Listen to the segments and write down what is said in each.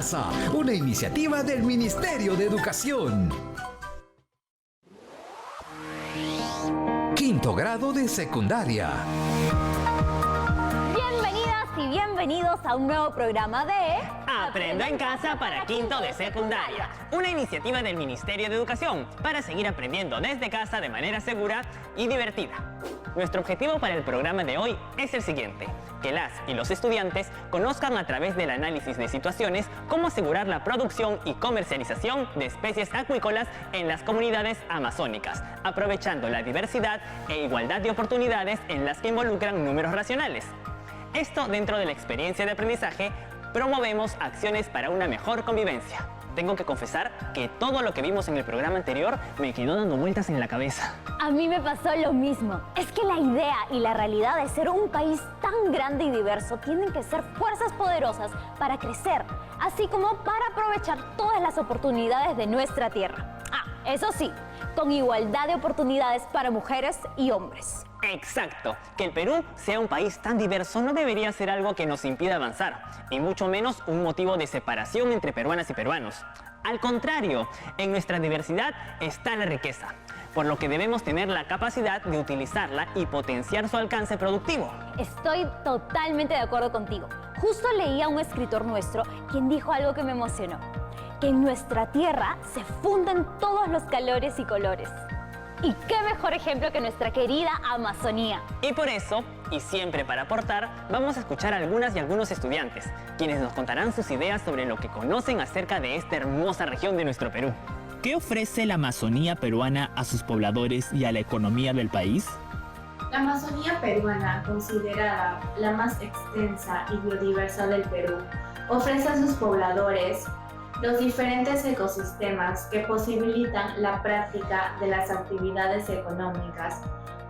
Casa, una iniciativa del Ministerio de Educación. Quinto grado de secundaria. Bienvenidas y bienvenidos a un nuevo programa de Aprendo en Casa para quinto de secundaria, una iniciativa del Ministerio de Educación para seguir aprendiendo desde casa de manera segura y divertida. Nuestro objetivo para el programa de hoy es el siguiente: que las y los estudiantes conozcan a través del análisis de situaciones cómo asegurar la producción y comercialización de especies acuícolas en las comunidades amazónicas, aprovechando la diversidad e igualdad de oportunidades en las que involucran números racionales. Esto dentro de la experiencia de aprendizaje. Promovemos acciones para una mejor convivencia. Tengo que confesar que todo lo que vimos en el programa anterior me quedó dando vueltas en la cabeza. A mí me pasó lo mismo. Es que la idea y la realidad de ser un país tan grande y diverso tienen que ser fuerzas poderosas para crecer, así como para aprovechar todas las oportunidades de nuestra tierra. Eso sí, con igualdad de oportunidades para mujeres y hombres. Exacto. Que el Perú sea un país tan diverso no debería ser algo que nos impida avanzar, y mucho menos un motivo de separación entre peruanas y peruanos. Al contrario, en nuestra diversidad está la riqueza, por lo que debemos tener la capacidad de utilizarla y potenciar su alcance productivo. Estoy totalmente de acuerdo contigo. Justo leí a un escritor nuestro quien dijo algo que me emocionó: que en nuestra tierra se funden todos los colores y colores. Y qué mejor ejemplo que nuestra querida Amazonía. Y por eso, y siempre para aportar, vamos a escuchar a algunas y algunos estudiantes, quienes nos contarán sus ideas sobre lo que conocen acerca de esta hermosa región de nuestro Perú. ¿Qué ofrece la Amazonía peruana a sus pobladores y a la economía del país? La Amazonía peruana, considerada la más extensa y biodiversa del Perú, ofrece a sus pobladores los diferentes ecosistemas que posibilitan la práctica de las actividades económicas,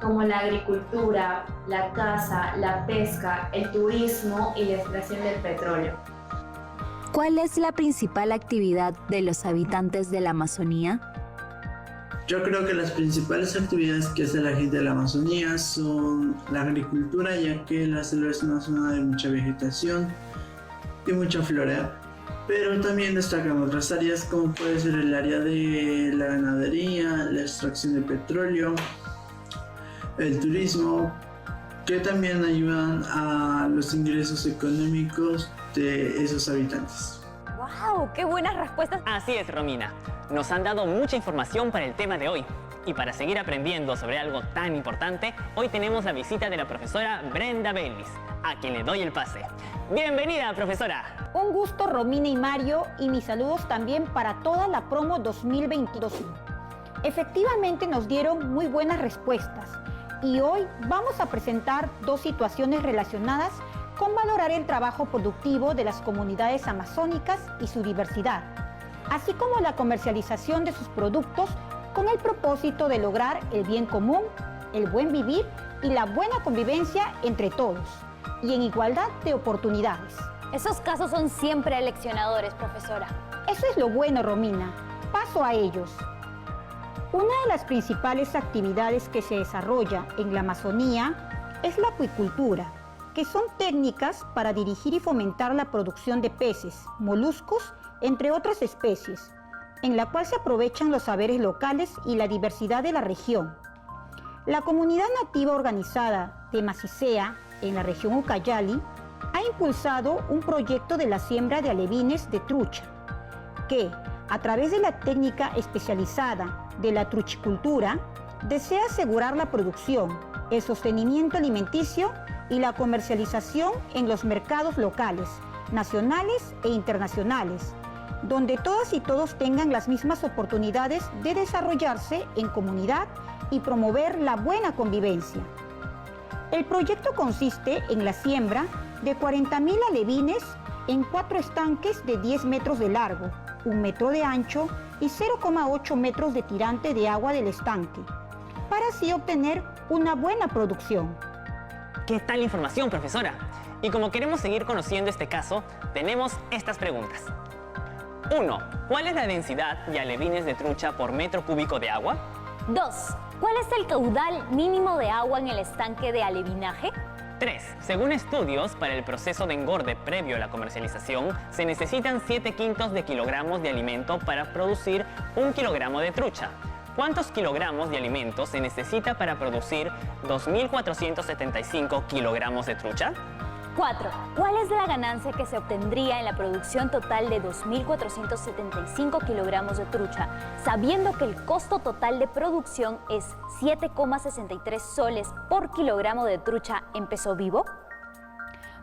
como la agricultura, la caza, la pesca, el turismo y la extracción del petróleo. ¿Cuál es la principal actividad de los habitantes de la Amazonía? Yo creo que las principales actividades que hace la gente de la Amazonía son la agricultura, ya que la selva es una zona de mucha vegetación y mucha flora. Pero también destacan otras áreas como puede ser el área de la ganadería, la extracción de petróleo, el turismo, que también ayudan a los ingresos económicos de esos habitantes. ¡Wow! ¡Qué buenas respuestas! Así es, Romina. Nos han dado mucha información para el tema de hoy. Y para seguir aprendiendo sobre algo tan importante, hoy tenemos la visita de la profesora Brenda Bellis, a quien le doy el pase. ¡Bienvenida, profesora! Un gusto, Romina y Mario, y mis saludos también para toda la promo 2022. Efectivamente nos dieron muy buenas respuestas y hoy vamos a presentar dos situaciones relacionadas con valorar el trabajo productivo de las comunidades amazónicas y su diversidad, así como la comercialización de sus productos con el propósito de lograr el bien común, el buen vivir y la buena convivencia entre todos, y en igualdad de oportunidades. Esos casos son siempre aleccionadores, profesora. Eso es lo bueno, Romina. Paso a ellos. Una de las principales actividades que se desarrolla en la Amazonía es la acuicultura, que son técnicas para dirigir y fomentar la producción de peces, moluscos, entre otras especies, en la cual se aprovechan los saberes locales y la diversidad de la región. La comunidad nativa organizada de Macicea, en la región Ucayali, ha impulsado un proyecto de la siembra de alevines de trucha, que, a través de la técnica especializada de la truchicultura, desea asegurar la producción, el sostenimiento alimenticio y la comercialización en los mercados locales, nacionales e internacionales, donde todas y todos tengan las mismas oportunidades de desarrollarse en comunidad y promover la buena convivencia. El proyecto consiste en la siembra de 40.000 alevines en 4 estanques de 10 metros de largo, 1 metro de ancho y 0,8 metros de tirante de agua del estanque, para así obtener una buena producción. ¿Qué tal información, profesora? Y como queremos seguir conociendo este caso, tenemos estas preguntas. 1. ¿Cuál es la densidad de alevines de trucha por metro cúbico de agua? 2. ¿Cuál es el caudal mínimo de agua en el estanque de alevinaje? 3. Según estudios, para el proceso de engorde previo a la comercialización, se necesitan 7/5 de kilogramos de alimento para producir 1 kilogramo de trucha. ¿Cuántos kilogramos de alimento se necesita para producir 2.475 kilogramos de trucha? 4. ¿Cuál es la ganancia que se obtendría en la producción total de 2.475 kilogramos de trucha, sabiendo que el costo total de producción es 7,63 soles por kilogramo de trucha en peso vivo?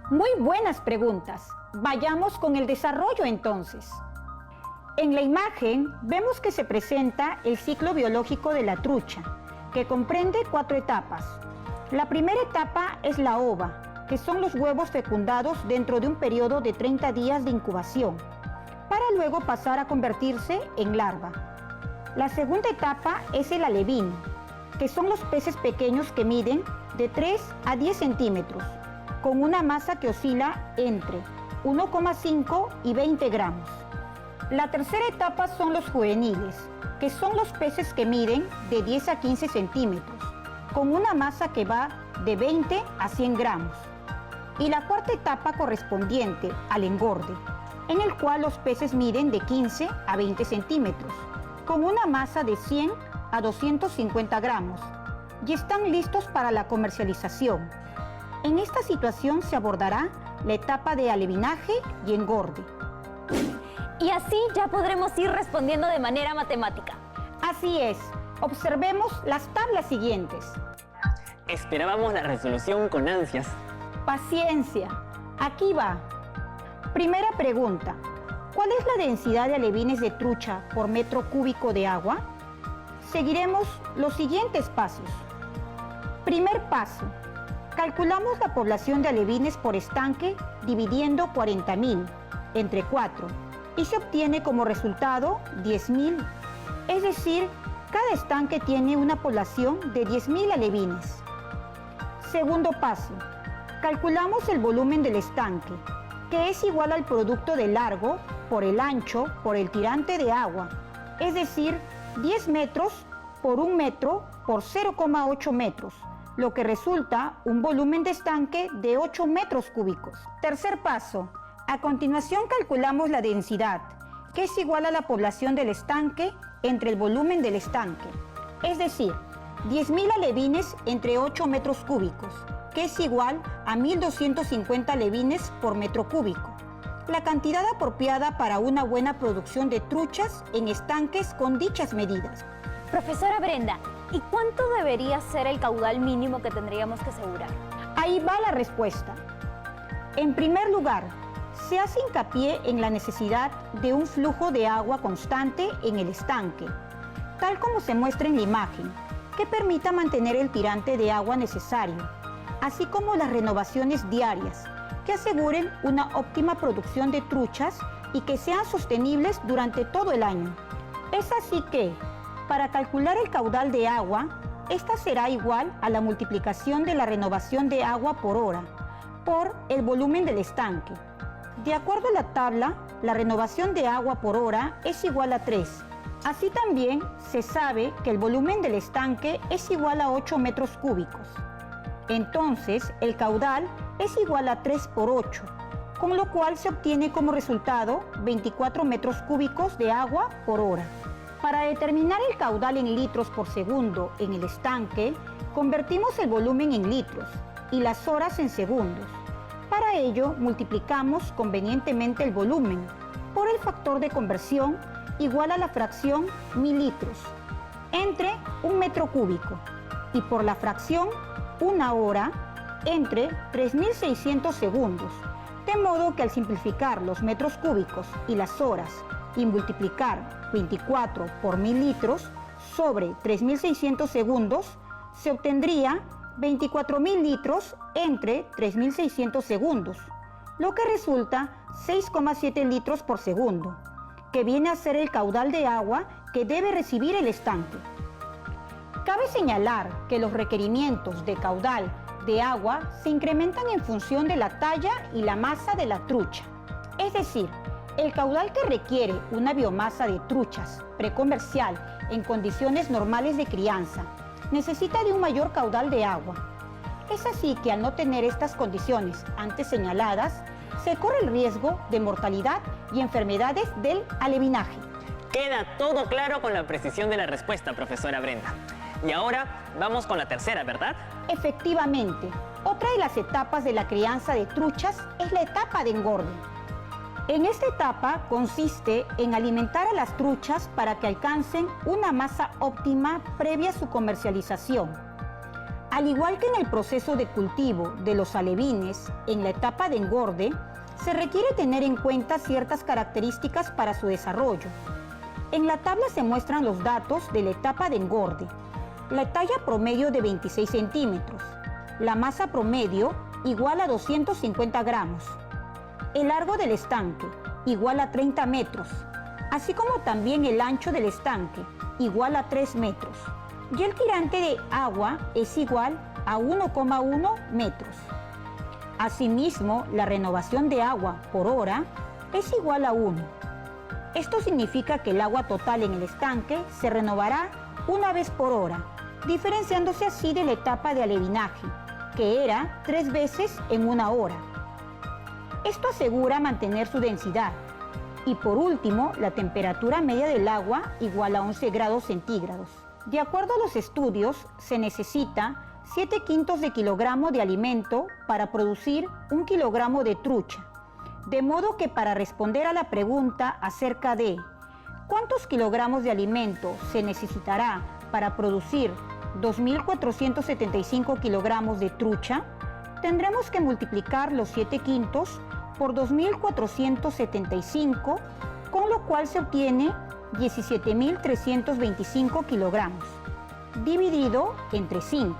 Muy buenas preguntas. Vayamos con el desarrollo entonces. En la imagen vemos que se presenta el ciclo biológico de la trucha, que comprende 4 etapas. La primera etapa es la ova, que son los huevos fecundados dentro de un periodo de 30 días de incubación, para luego pasar a convertirse en larva. La segunda etapa es el alevín, que son los peces pequeños que miden de 3 a 10 centímetros, con una masa que oscila entre 1,5 y 20 gramos. La tercera etapa son los juveniles, que son los peces que miden de 10 a 15 centímetros, con una masa que va de 20 a 100 gramos. Y la cuarta etapa correspondiente al engorde, en el cual los peces miden de 15 a 20 centímetros, con una masa de 100 a 250 gramos, y están listos para la comercialización. En esta situación se abordará la etapa de alevinaje y engorde. Y así ya podremos ir respondiendo de manera matemática. Así es, observemos las tablas siguientes. Esperábamos la resolución con ansias. Paciencia, aquí va. Primera pregunta, ¿cuál es la densidad de alevines de trucha por metro cúbico de agua? Seguiremos los siguientes pasos. Primer paso, calculamos la población de alevines por estanque dividiendo 40.000 entre 4 y se obtiene como resultado 10.000. Es decir, cada estanque tiene una población de 10.000 alevines. Segundo paso, calculamos el volumen del estanque, que es igual al producto del largo por el ancho por el tirante de agua, es decir, 10 metros por 1 metro por 0,8 metros, lo que resulta un volumen de estanque de 8 metros cúbicos. Tercer paso, a continuación calculamos la densidad, que es igual a la población del estanque entre el volumen del estanque, es decir, 10.000 alevines entre 8 metros cúbicos, que es igual a 1.250 alevines por metro cúbico, la cantidad apropiada para una buena producción de truchas en estanques con dichas medidas. Profesora Brenda, ¿y cuánto debería ser el caudal mínimo que tendríamos que asegurar? Ahí va la respuesta. En primer lugar, se hace hincapié en la necesidad de un flujo de agua constante en el estanque, tal como se muestra en la imagen, que permita mantener el tirante de agua necesario, así como las renovaciones diarias, que aseguren una óptima producción de truchas y que sean sostenibles durante todo el año. Es así que, para calcular el caudal de agua, esta será igual a la multiplicación de la renovación de agua por hora, por el volumen del estanque. De acuerdo a la tabla, la renovación de agua por hora es igual a 3. Así también se sabe que el volumen del estanque es igual a 8 metros cúbicos. Entonces, el caudal es igual a 3 por 8, con lo cual se obtiene como resultado 24 metros cúbicos de agua por hora. Para determinar el caudal en litros por segundo en el estanque, convertimos el volumen en litros y las horas en segundos. Para ello, multiplicamos convenientemente el volumen por el factor de conversión igual a la fracción mililitros entre 1 metro cúbico y por la fracción 1 hora entre 3.600 segundos, de modo que al simplificar los metros cúbicos y las horas y multiplicar 24 por 1.000 litros sobre 3.600 segundos, se obtendría 24.000 litros entre 3.600 segundos, lo que resulta 6,7 litros por segundo, que viene a ser el caudal de agua que debe recibir el estanque. Cabe señalar que los requerimientos de caudal de agua se incrementan en función de la talla y la masa de la trucha. Es decir, el caudal que requiere una biomasa de truchas precomercial en condiciones normales de crianza necesita de un mayor caudal de agua. Es así que al no tener estas condiciones antes señaladas, se corre el riesgo de mortalidad y enfermedades del alevinaje. Queda todo claro con la precisión de la respuesta, profesora Brenda. Y ahora vamos con la tercera, ¿verdad? Efectivamente, otra de las etapas de la crianza de truchas es la etapa de engorde. En esta etapa consiste en alimentar a las truchas para que alcancen una masa óptima previa a su comercialización. Al igual que en el proceso de cultivo de los alevines, en la etapa de engorde, se requiere tener en cuenta ciertas características para su desarrollo. En la tabla se muestran los datos de la etapa de engorde. La talla promedio de 26 centímetros, la masa promedio igual a 250 gramos, el largo del estanque igual a 30 metros, así como también el ancho del estanque igual a 3 metros, y el tirante de agua es igual a 1,1 metros. Asimismo, la renovación de agua por hora es igual a 1. Esto significa que el agua total en el estanque se renovará una vez por hora, diferenciándose así de la etapa de alevinaje, que era 3 veces en una hora. Esto asegura mantener su densidad. Y por último, la temperatura media del agua igual a 11 grados centígrados. De acuerdo a los estudios, se necesita 7/5 de kilogramo de alimento para producir 1 kilogramo de trucha. De modo que para responder a la pregunta acerca de ¿cuántos kilogramos de alimento se necesitará para producir 2.475 kilogramos de trucha? Tendremos que multiplicar los 7/5 por 2.475, con lo cual se obtiene 17.325 kilogramos, dividido entre 5,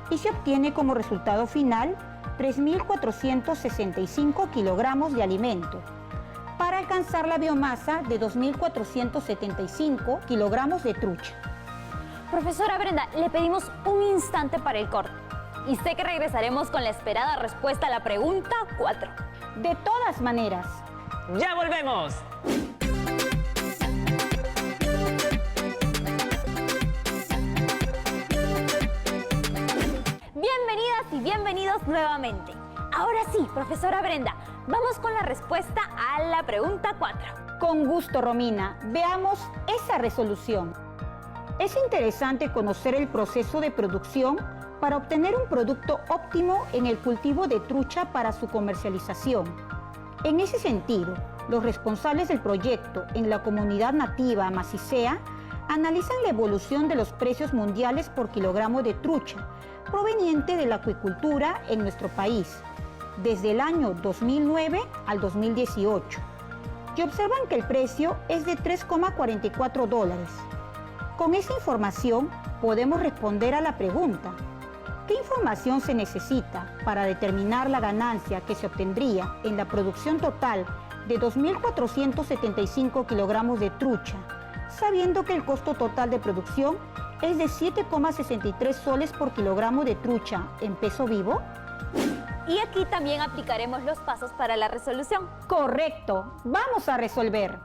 y se obtiene como resultado final 3.465 kilogramos de alimento, para alcanzar la biomasa de 2.475 kilogramos de trucha. Profesora Brenda, le pedimos un instante para el corte y sé que regresaremos con la esperada respuesta a la pregunta 4. De todas maneras, ¡ya volvemos! Bienvenidas y bienvenidos nuevamente. Ahora sí, profesora Brenda, vamos con la respuesta a la pregunta 4. con gusto, Romina, veamos esa resolución. Es interesante conocer el proceso de producción para obtener un producto óptimo en el cultivo de trucha para su comercialización. En ese sentido, los responsables del proyecto en la comunidad nativa Macicea analizan la evolución de los precios mundiales por kilogramo de trucha proveniente de la acuicultura en nuestro país, desde el año 2009 al 2018, y observan que el precio es de $3,44. Con esa información podemos responder a la pregunta: ¿qué información se necesita para determinar la ganancia que se obtendría en la producción total de 2.475 kilogramos de trucha, sabiendo que el costo total de producción es de 7,63 soles por kilogramo de trucha en peso vivo? Y aquí también aplicaremos los pasos para la resolución. Correcto, vamos a resolver.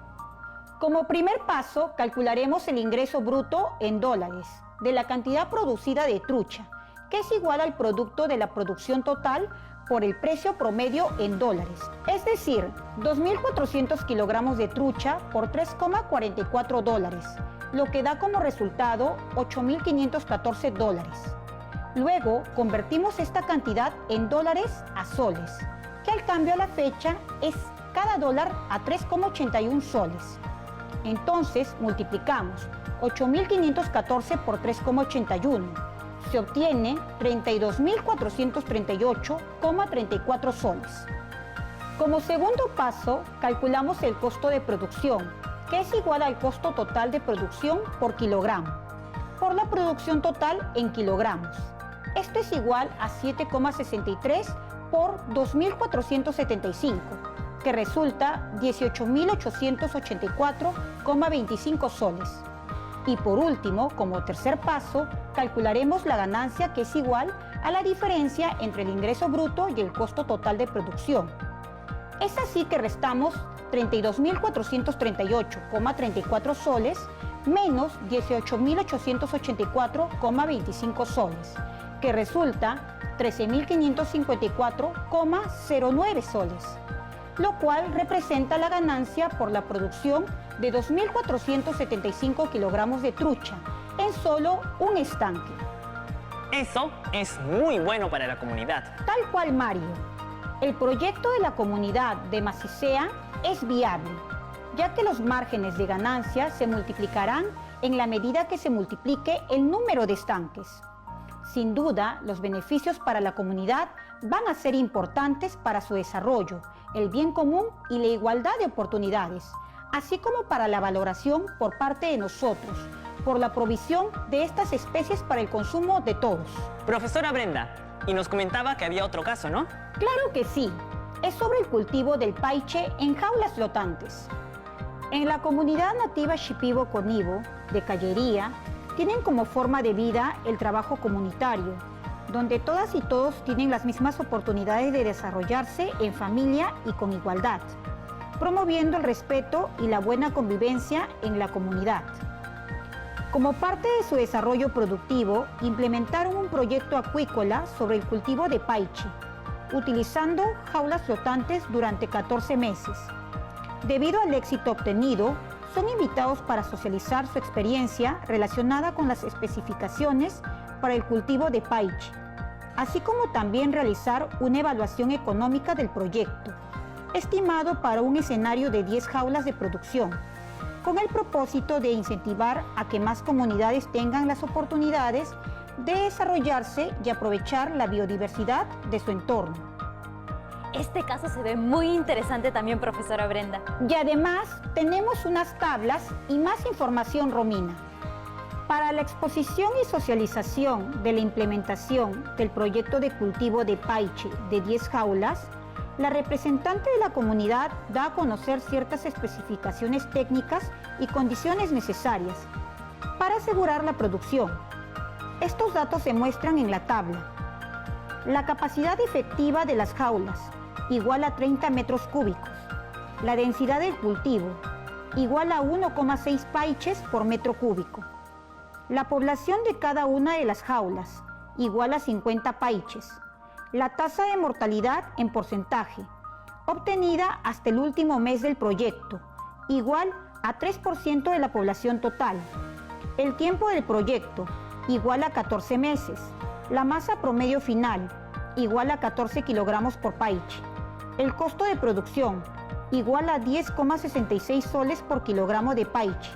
Como primer paso, calcularemos el ingreso bruto en dólares de la cantidad producida de trucha, que es igual al producto de la producción total por el precio promedio en dólares. Es decir, 2.400 kilogramos de trucha por $3,44, lo que da como resultado $8.514. Luego, convertimos esta cantidad en dólares a soles, que al cambio a la fecha es cada dólar a 3,81 soles. Entonces, multiplicamos 8.514 por 3,81. Se obtiene 32.438,34 soles. Como segundo paso, calculamos el costo de producción, que es igual al costo total de producción por kilogramo, por la producción total en kilogramos. Esto es igual a 7,63 por 2.475, que resulta 18.884,25 soles. Y por último, como tercer paso, calcularemos la ganancia, que es igual a la diferencia entre el ingreso bruto y el costo total de producción. Es así que restamos 32.438,34 soles menos 18.884,25 soles, que resulta 13.554,09 soles, lo cual representa la ganancia por la producción de 2.475 kilogramos de trucha en solo un estanque. Eso es muy bueno para la comunidad. Tal cual, Mario. El proyecto de la comunidad de Macicea es viable, ya que los márgenes de ganancia se multiplicarán en la medida que se multiplique el número de estanques. Sin duda, los beneficios para la comunidad van a ser importantes para su desarrollo, el bien común y la igualdad de oportunidades, así como para la valoración por parte de nosotros, por la provisión de estas especies para el consumo de todos. Profesora Brenda, y nos comentaba que había otro caso, ¿no? Claro que sí. Es sobre el cultivo del paiche en jaulas flotantes. En la comunidad nativa Shipibo-Conibo de Callería, tienen como forma de vida el trabajo comunitario, donde todas y todos tienen las mismas oportunidades de desarrollarse en familia y con igualdad, promoviendo el respeto y la buena convivencia en la comunidad. Como parte de su desarrollo productivo, implementaron un proyecto acuícola sobre el cultivo de paiche, utilizando jaulas flotantes durante 14 meses. Debido al éxito obtenido, son invitados para socializar su experiencia relacionada con las especificaciones para el cultivo de paiche, así como también realizar una evaluación económica del proyecto, estimado para un escenario de 10 jaulas de producción, con el propósito de incentivar a que más comunidades tengan las oportunidades de desarrollarse y aprovechar la biodiversidad de su entorno. Este caso se ve muy interesante también, profesora Brenda. Y además tenemos unas tablas y más información, Romina. Para la exposición y socialización de la implementación del proyecto de cultivo de paiche de 10 jaulas, la representante de la comunidad da a conocer ciertas especificaciones técnicas y condiciones necesarias para asegurar la producción. Estos datos se muestran en la tabla. La capacidad efectiva de las jaulas, igual a 30 metros cúbicos. La densidad del cultivo, igual a 1,6 paiches por metro cúbico. La población de cada una de las jaulas, igual a 50 paiches. La tasa de mortalidad en porcentaje, obtenida hasta el último mes del proyecto, igual a 3% de la población total. El tiempo del proyecto, igual a 14 meses. La masa promedio final, igual a 14 kilogramos por paiche. El costo de producción, igual a 10,66 soles por kilogramo de paiche.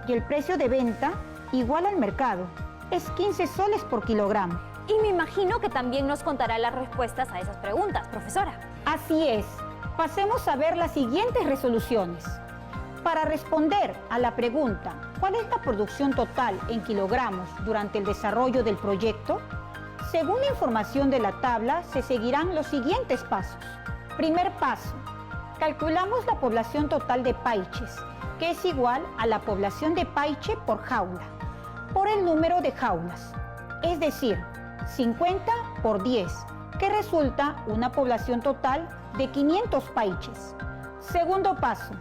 Y el precio de venta, igual al mercado, es 15 soles por kilogramo. Y me imagino que también nos contará las respuestas a esas preguntas, profesora. Así es. Pasemos a ver las siguientes resoluciones. Para responder a la pregunta, ¿cuál es la producción total en kilogramos durante el desarrollo del proyecto? Según la información de la tabla, se seguirán los siguientes pasos. Primer paso, calculamos la población total de paiches, que es igual a la población de paiche por jaula, por el número de jaulas, es decir, 50 por 10, que resulta una población total de 500 paiches. Segundo paso,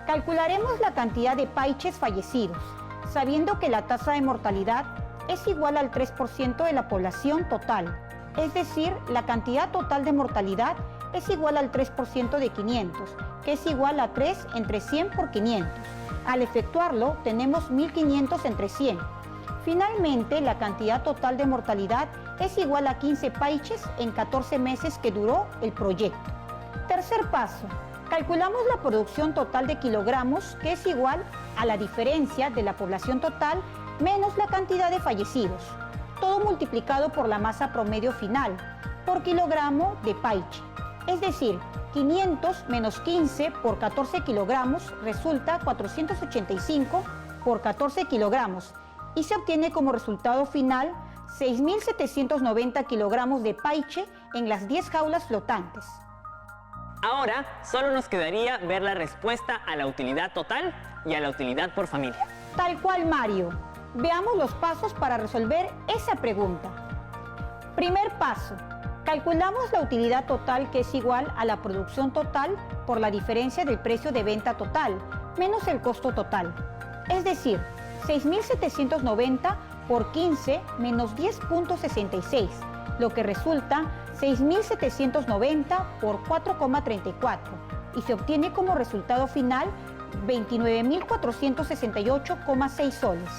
calcularemos la cantidad de paiches fallecidos, sabiendo que la tasa de mortalidad es igual al 3% de la población total, es decir, la cantidad total de mortalidad es igual al 3% de 500, que es igual a 3 entre 100 por 500. Al efectuarlo, tenemos 1500 entre 100. Finalmente, la cantidad total de mortalidad es igual a 15 paiches en 14 meses que duró el proyecto. Tercer paso, calculamos la producción total de kilogramos, que es igual a la diferencia de la población total menos la cantidad de fallecidos, todo multiplicado por la masa promedio final, por kilogramo de paiche. Es decir, 500 menos 15 por 14 kilogramos resulta 485 por 14 kilogramos y se obtiene como resultado final 6.790 kilogramos de paiche en las 10 jaulas flotantes. Ahora solo nos quedaría ver la respuesta a la utilidad total y a la utilidad por familia. Tal cual, Mario. Veamos los pasos para resolver esa pregunta. Primer paso. Calculamos la utilidad total, que es igual a la producción total por la diferencia del precio de venta total menos el costo total. Es decir, 6.790 por 15 menos 10.66, lo que resulta 6.790 por 4,34 y se obtiene como resultado final 29.468,6 soles.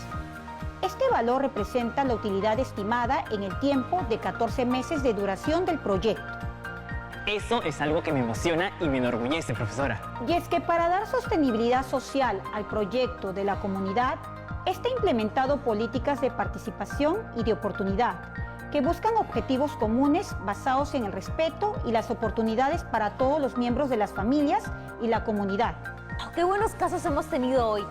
Este valor representa la utilidad estimada en el tiempo de 14 meses de duración del proyecto. Eso es algo que me emociona y me enorgullece, profesora. Y es que para dar sostenibilidad social al proyecto de la comunidad, está implementado políticas de participación y de oportunidad que buscan objetivos comunes basados en el respeto y las oportunidades para todos los miembros de las familias y la comunidad. ¡Qué buenos casos hemos tenido hoy!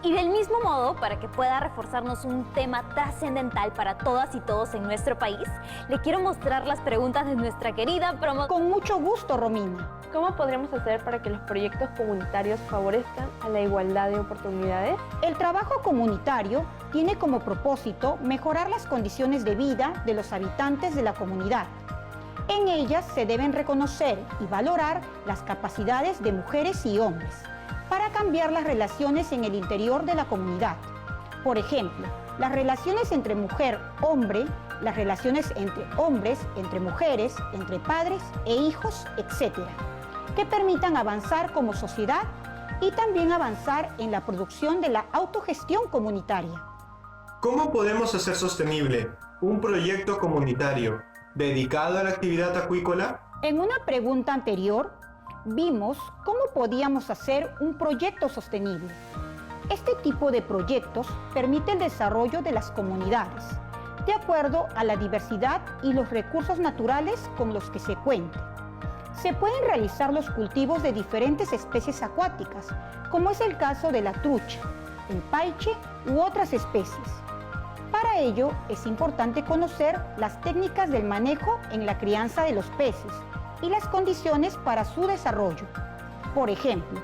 Y del mismo modo, para que pueda reforzarnos un tema trascendental para todas y todos en nuestro país, le quiero mostrar las preguntas de nuestra querida Con mucho gusto, Romina. ¿Cómo podremos hacer para que los proyectos comunitarios favorezcan a la igualdad de oportunidades? El trabajo comunitario tiene como propósito mejorar las condiciones de vida de los habitantes de la comunidad. En ellas se deben reconocer y valorar las capacidades de mujeres y hombres para cambiar las relaciones en el interior de la comunidad. Por ejemplo, las relaciones entre mujer-hombre, las relaciones entre hombres, entre mujeres, entre padres e hijos, etc., que permitan avanzar como sociedad y también avanzar en la producción de la autogestión comunitaria. ¿Cómo podemos hacer sostenible un proyecto comunitario dedicado a la actividad acuícola? En una pregunta anterior, vimos cómo podíamos hacer un proyecto sostenible. Este tipo de proyectos permite el desarrollo de las comunidades, de acuerdo a la diversidad y los recursos naturales con los que se cuenta. Se pueden realizar los cultivos de diferentes especies acuáticas, como es el caso de la trucha, el paiche u otras especies. Para ello, es importante conocer las técnicas del manejo en la crianza de los peces y las condiciones para su desarrollo. Por ejemplo,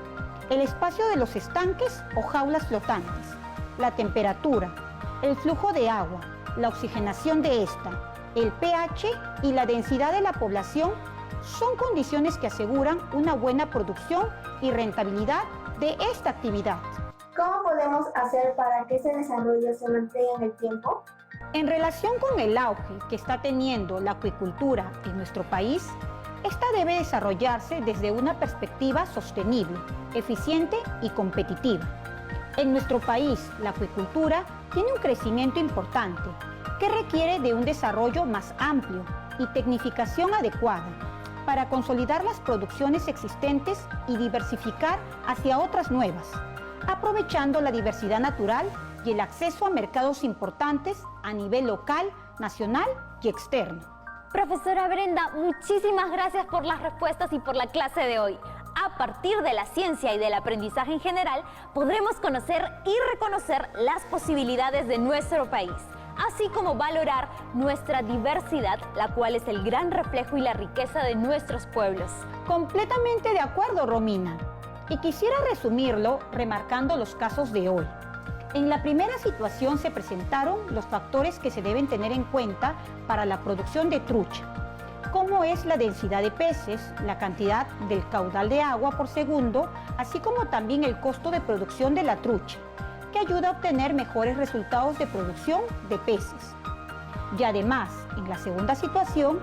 el espacio de los estanques o jaulas flotantes, la temperatura, el flujo de agua, la oxigenación de esta, el pH y la densidad de la población son condiciones que aseguran una buena producción y rentabilidad de esta actividad. ¿Cómo podemos hacer para que ese desarrollo se mantenga en el tiempo? En relación con el auge que está teniendo la acuicultura en nuestro país, esta debe desarrollarse desde una perspectiva sostenible, eficiente y competitiva. En nuestro país, la acuicultura tiene un crecimiento importante que requiere de un desarrollo más amplio y tecnificación adecuada para consolidar las producciones existentes y diversificar hacia otras nuevas, aprovechando la diversidad natural y el acceso a mercados importantes a nivel local, nacional y externo. Profesora Brenda, muchísimas gracias por las respuestas y por la clase de hoy. A partir de la ciencia y del aprendizaje en general, podremos conocer y reconocer las posibilidades de nuestro país, así como valorar nuestra diversidad, la cual es el gran reflejo y la riqueza de nuestros pueblos. Completamente de acuerdo, Romina. Y quisiera resumirlo remarcando los casos de hoy. En la primera situación se presentaron los factores que se deben tener en cuenta para la producción de trucha, como es la densidad de peces, la cantidad del caudal de agua por segundo, así como también el costo de producción de la trucha, que ayuda a obtener mejores resultados de producción de peces. Y además, en la segunda situación,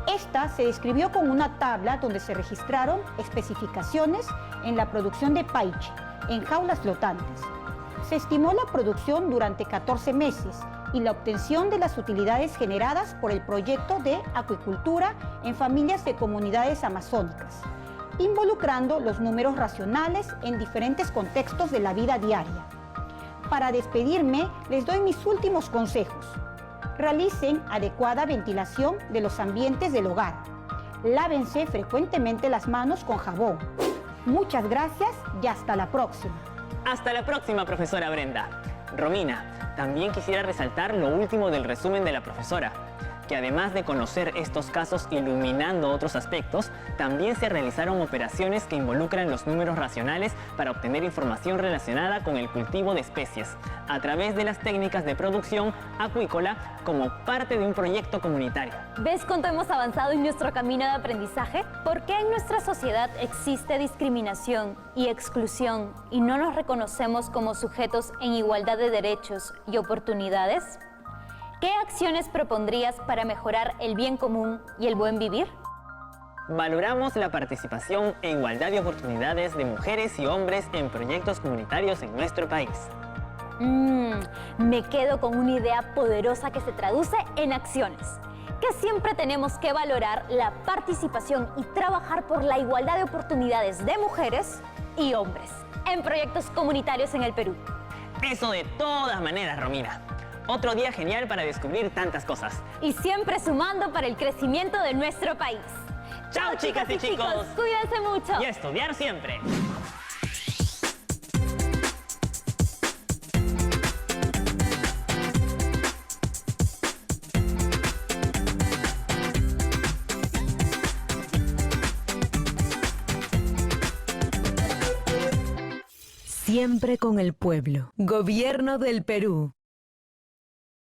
esta se describió con una tabla donde se registraron especificaciones en la producción de paiche en jaulas flotantes. Se estimó la producción durante 14 meses y la obtención de las utilidades generadas por el proyecto de acuicultura en familias de comunidades amazónicas, involucrando los números racionales en diferentes contextos de la vida diaria. Para despedirme, les doy mis últimos consejos. Realicen adecuada ventilación de los ambientes del hogar. Lávense frecuentemente las manos con jabón. Muchas gracias y hasta la próxima. Hasta la próxima, profesora Brenda. Romina, también quisiera resaltar lo último del resumen de la profesora. que además de conocer estos casos iluminando otros aspectos, también se realizaron operaciones que involucran los números racionales para obtener información relacionada con el cultivo de especies, a través de las técnicas de producción acuícola como parte de un proyecto comunitario. ¿Ves cuánto hemos avanzado en nuestro camino de aprendizaje? ¿Por qué en nuestra sociedad existe discriminación y exclusión y no nos reconocemos como sujetos en igualdad de derechos y oportunidades? ¿Qué acciones propondrías para mejorar el bien común y el buen vivir? Valoramos la participación e igualdad de oportunidades de mujeres y hombres en proyectos comunitarios en nuestro país. Me quedo con una idea poderosa que se traduce en acciones. Que siempre tenemos que valorar la participación y trabajar por la igualdad de oportunidades de mujeres y hombres en proyectos comunitarios en el Perú. Eso de todas maneras, Romina. Otro día genial para descubrir tantas cosas. Y siempre sumando para el crecimiento de nuestro país. ¡Chao, chicas y chicos! Cuídense mucho. Y a estudiar siempre. Siempre con el pueblo. Gobierno del Perú.